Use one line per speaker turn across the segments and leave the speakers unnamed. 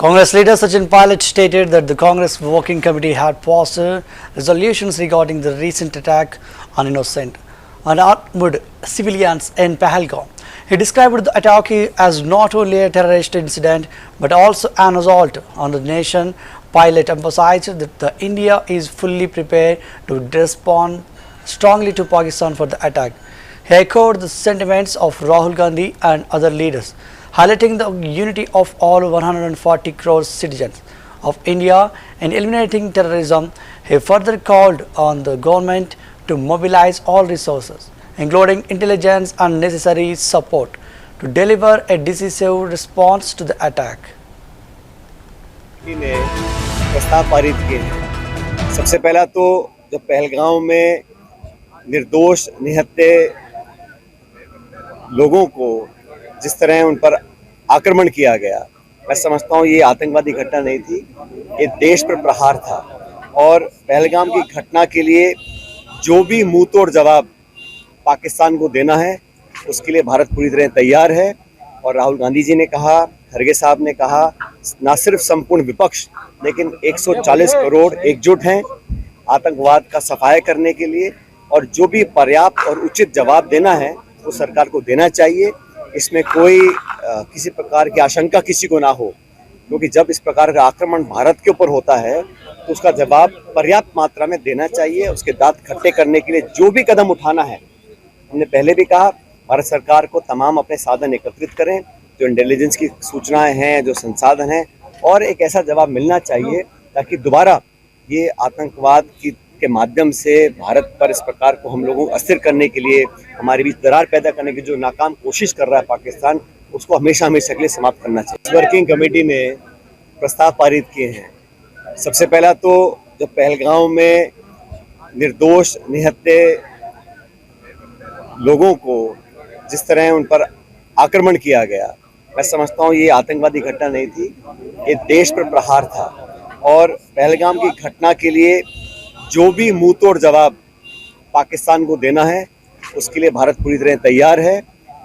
Congress leader Sachin Pilot stated that the Congress Working Committee had passed resolutions regarding the recent attack on innocent and unarmed civilians in Pahalgam. He described the attack as not only a terrorist incident but also an assault on the nation. Pilot emphasized that India is fully prepared to respond strongly to Pakistan for the attack. He echoed the sentiments of Rahul Gandhi and other leaders, highlighting the unity of all 140 crore citizens of India in eliminating terrorism. He further called on the government to mobilize all resources, including intelligence and necessary support, to deliver a decisive response to the attack.
ने प्रस्ताव पारित किए हैं। सबसे पहला तो जो पहलगांव में निर्दोष निहत्थे लोगों को जिस तरह उन पर आक्रमण किया गया, मैं समझता हूँ ये आतंकवादी घटना नहीं थी, ये देश पर प्रहार था। और पहलगाम की घटना के लिए जो भी मुंह तोड़ जवाब पाकिस्तान को देना है उसके लिए भारत पूरी तरह तैयार है। और राहुल गांधी जी ने कहा, खरगे साहब ने कहा, न सिर्फ संपूर्ण विपक्ष लेकिन 140 करोड़ एकजुट हैं आतंकवाद का सफाया करने के लिए। और जो भी पर्याप्त और उचित जवाब देना है वो सरकार को देना चाहिए। इसमें कोई किसी प्रकार की आशंका किसी को ना हो, क्योंकि जब इस प्रकार का आक्रमण भारत के ऊपर होता है तो उसका जवाब पर्याप्त मात्रा में देना चाहिए। उसके दांत खट्टे करने के लिए जो भी कदम उठाना है, हमने पहले भी कहा, भारत सरकार को तमाम अपने साधन एकत्रित करें, जो इंटेलिजेंस की सूचनाएं हैं, जो संसाधन हैं, और एक ऐसा जवाब मिलना चाहिए ताकि दोबारा ये आतंकवाद के माध्यम से भारत पर इस प्रकार को हम लोगों को अस्थिर करने के लिए, हमारे बीच दरार पैदा करने की जो नाकाम कोशिश कर रहा है पाकिस्तान, उसको हमेशा हमेशा के लिए समाप्त करना चाहिए। वर्किंग कमेटी ने प्रस्ताव पारित किए हैं। सबसे पहला तो जो पहलगांव में निर्दोष निहत्थे लोगों को जिस तरह उन पर आक्रमण किया गया, मैं समझता हूँ ये आतंकवादी घटना नहीं थी, ये देश पर प्रहार था। और पहलगाम की घटना के लिए जो भी मुंह तोड़ जवाब पाकिस्तान को देना है उसके लिए भारत पूरी तरह तैयार है।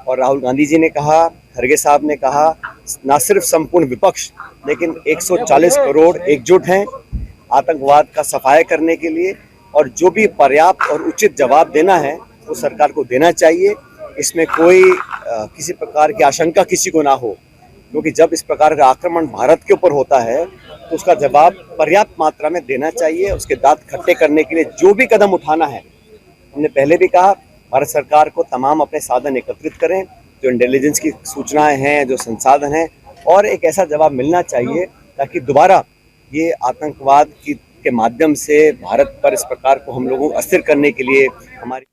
और राहुल गांधी जी ने कहा, खरगे साहब ने कहा, न सिर्फ संपूर्ण विपक्ष लेकिन 140 करोड़ एकजुट हैं आतंकवाद का सफाया करने के लिए। और जो भी पर्याप्त और उचित जवाब देना है वो सरकार को देना चाहिए। इसमें कोई किसी प्रकार की आशंका किसी को ना हो, क्योंकि जब इस प्रकार का आक्रमण भारत के ऊपर होता है तो उसका जवाब पर्याप्त मात्रा में देना चाहिए। उसके दांत खट्टे करने के लिए जो भी कदम उठाना है, हमने पहले भी कहा, भारत सरकार को तमाम अपने साधन एकत्रित करें, जो इंटेलिजेंस की सूचनाएं हैं, जो संसाधन हैं, और एक ऐसा जवाब मिलना चाहिए ताकि दोबारा ये आतंकवाद के माध्यम से भारत पर इस प्रकार को हम लोगों को अस्थिर करने के लिए हमारी